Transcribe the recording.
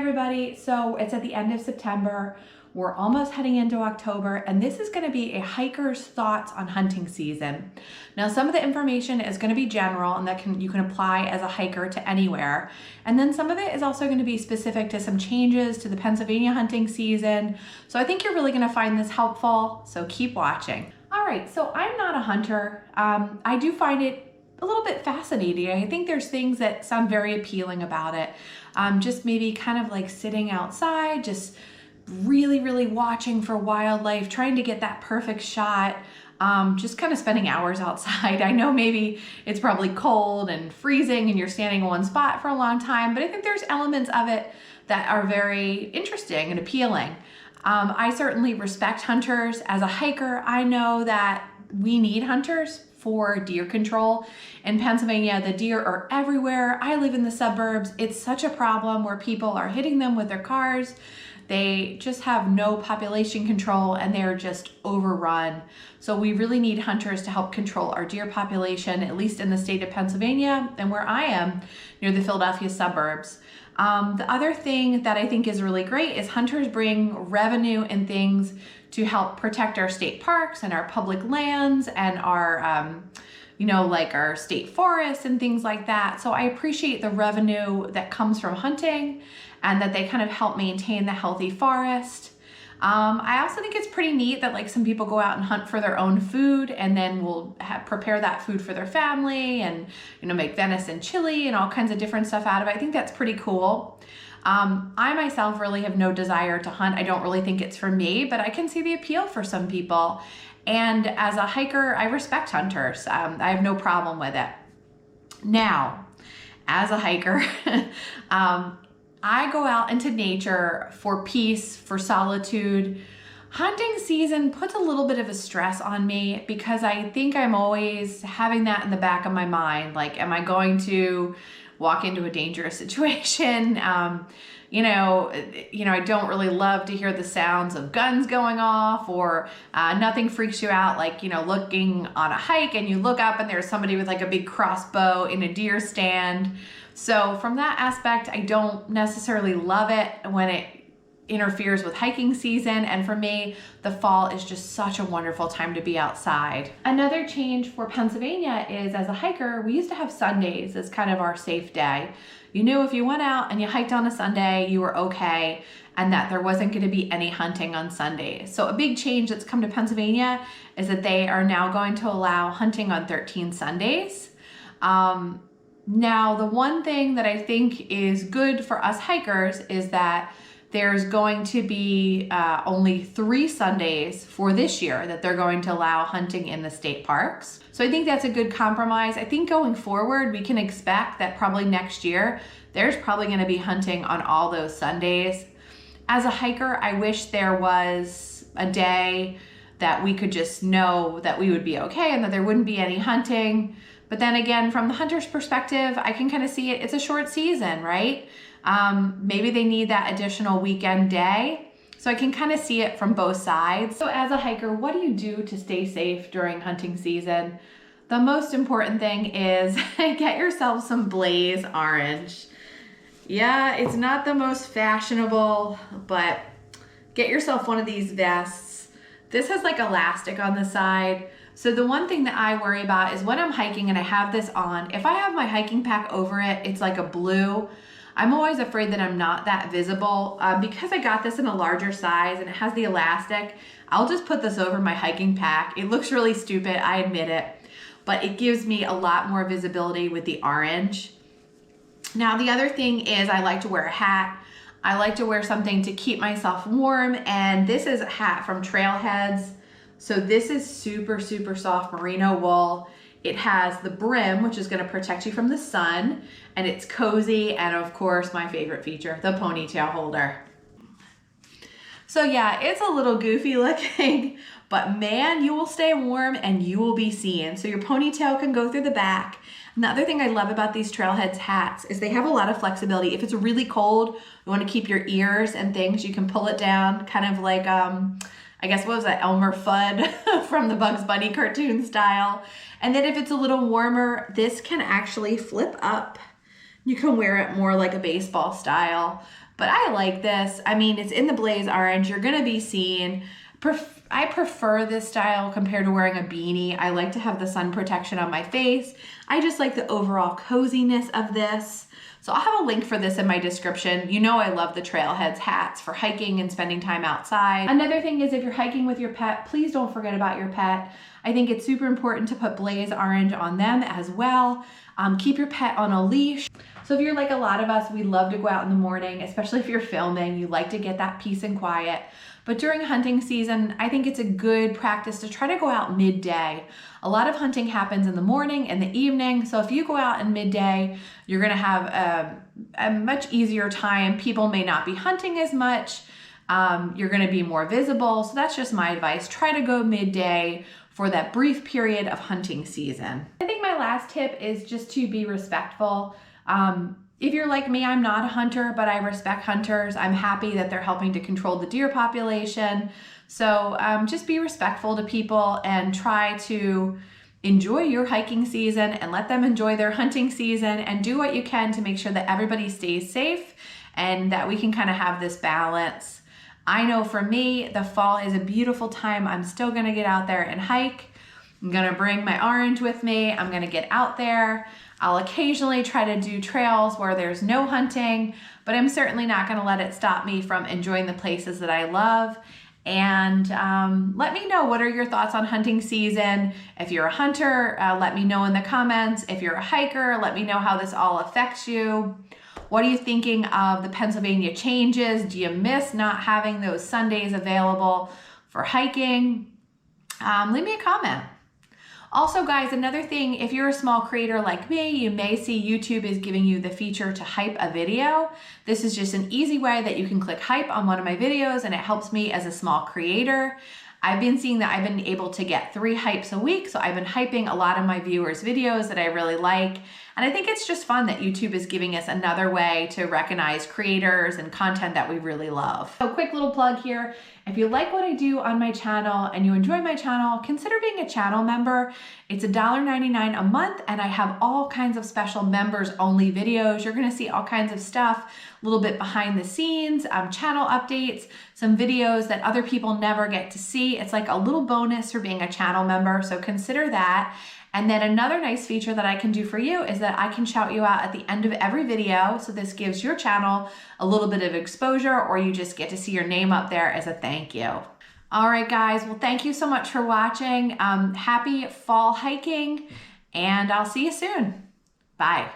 everybody. So it's at the end of September. We're almost heading into October, and this is going to be a hiker's thoughts on hunting season. Now, some of the information is going to be general and that you can apply as a hiker to anywhere. And then some of it is also going to be specific to some changes to the Pennsylvania hunting season. So I think you're really going to find this helpful. So keep watching. All right, so I'm not a hunter. I do find it a little bit fascinating. I think there's things that sound very appealing about it. Just maybe kind of like sitting outside, just really watching for wildlife, trying to get that perfect shot, just kind of spending hours outside. I know maybe it's probably cold and freezing and you're standing in one spot for a long time, but I think there's elements of it that are very interesting and appealing. I certainly respect hunters. As a hiker, I know that we need hunters for deer control. In Pennsylvania, the deer are everywhere. I live in the suburbs. It's such a problem where people are hitting them with their cars. They just have no population control and they're just overrun. So we really need hunters to help control our deer population, at least in the state of Pennsylvania and where I am, near the Philadelphia suburbs. The other thing that I think is really great is hunters bring revenue and things to help protect our state parks and our public lands and our, like our state forests and things like that. So I appreciate the revenue that comes from hunting and that they kind of help maintain the healthy forest. I also think it's pretty neat that like some people go out and hunt for their own food and then will prepare that food for their family and, make venison chili and all kinds of different stuff out of it. I think that's pretty cool. I myself really have no desire to hunt. I don't really think it's for me, but I can see the appeal for some people. And as a hiker, I respect hunters. I have no problem with it. Now, as a hiker, I go out into nature for peace, for solitude. Hunting season puts a little bit of a stress on me because I think I'm always having that in the back of my mind. Like, am I going to walk into a dangerous situation? I don't really love to hear the sounds of guns going off, or nothing freaks you out like, looking on a hike and you look up and there's somebody with like a big crossbow in a deer stand. So from that aspect, I don't necessarily love it when it interferes with hiking season. And for me, the fall is just such a wonderful time to be outside. Another change for Pennsylvania is, as a hiker, we used to have Sundays as kind of our safe day. You knew if you went out and you hiked on a Sunday, you were okay, and that there wasn't going to be any hunting on Sundays. So a big change that's come to Pennsylvania is that they are now going to allow hunting on 13 Sundays. Now, the one thing that I think is good for us hikers is that there's going to be only 3 Sundays for this year that they're going to allow hunting in the state parks. So I think that's a good compromise. I think going forward, we can expect that probably next year, there's probably going to be hunting on all those Sundays. As a hiker, I wish there was a day that we could just know that we would be okay and that there wouldn't be any hunting. But then again, from the hunter's perspective, I can kind of see it. It's a short season, right? Maybe they need that additional weekend day. So I can kind of see it from both sides. So as a hiker, what do you do to stay safe during hunting season? The most important thing is get yourself some Blaze orange. Yeah, it's not the most fashionable, but get yourself one of these vests. This has like elastic on the side. So the one thing that I worry about is when I'm hiking and I have this on, if I have my hiking pack over it, it's like a blue. I'm always afraid that I'm not that visible. Because I got this in a larger size and it has the elastic, I'll just put this over my hiking pack. It looks really stupid, I admit it, but it gives me a lot more visibility with the orange. Now, the other thing is I like to wear a hat. I like to wear something to keep myself warm, and this is a hat from Trailheads. So this is super soft merino wool. It has the brim, which is going to protect you from the sun, and it's cozy, and of course my favorite feature, the ponytail holder. So yeah, it's a little goofy looking, but man, you will stay warm and you will be seen. So your ponytail can go through the back. Another thing I love about these Trailheads hats is they have a lot of flexibility. If it's really cold, you want to keep your ears and things, you can pull it down, kind of like, I guess, what was that, Elmer Fudd from the Bugs Bunny cartoon style. And then if it's a little warmer, this can actually flip up. You can wear it more like a baseball style. but I like this. I mean, it's in the blaze orange. You're gonna be seeing, I prefer this style compared to wearing a beanie. I like to have the sun protection on my face. I just like the overall coziness of this. So I'll have a link for this in my description. You know I love the Trailheads hats for hiking and spending time outside. Another thing is if you're hiking with your pet, please don't forget about your pet. I think it's super important to put blaze orange on them as well. Keep your pet on a leash. So if you're like a lot of us, we love to go out in the morning, especially if you're filming, you like to get that peace and quiet. But during hunting season, I think it's a good practice to try to go out midday. A lot of hunting happens in the morning and the evening. So if you go out in midday, you're gonna have a much easier time. People may not be hunting as much. You're gonna be more visible. So that's just my advice. Try to go midday for that brief period of hunting season. I think my last tip is just to be respectful. If you're like me, I'm not a hunter, but I respect hunters. I'm happy that they're helping to control the deer population. So just be respectful to people and try to enjoy your hiking season and let them enjoy their hunting season, and do what you can to make sure that everybody stays safe and that we can kind of have this balance. I know for me, the fall is a beautiful time. I'm still gonna get out there and hike. I'm gonna bring my orange with me. I'm gonna get out there. I'll occasionally try to do trails where there's no hunting, but I'm certainly not gonna let it stop me from enjoying the places that I love. And let me know, what are your thoughts on hunting season? If you're a hunter, let me know in the comments. If you're a hiker, let me know how this all affects you. What are you thinking of the Pennsylvania changes? Do you miss not having those Sundays available for hiking? Leave me a comment. Also guys, another thing, if you're a small creator like me, you may see YouTube is giving you the feature to hype a video. This is just an easy way that you can click hype on one of my videos, and it helps me as a small creator. I've been seeing that I've been able to get 3 hypes a week, so I've been hyping a lot of my viewers' videos that I really like. And I think it's just fun that YouTube is giving us another way to recognize creators and content that we really love. So quick little plug here. If you like what I do on my channel and you enjoy my channel, consider being a channel member. It's $1.99 a month, and I have all kinds of special members only videos. You're gonna see all kinds of stuff, a little bit behind the scenes, channel updates, some videos that other people never get to see. It's like a little bonus for being a channel member, so consider that. And then another nice feature that I can do for you is that I can shout you out at the end of every video. So this gives your channel a little bit of exposure, or you just get to see your name up there as a thank you. All right, guys. Well, thank you so much for watching. Happy fall hiking, and I'll see you soon. Bye.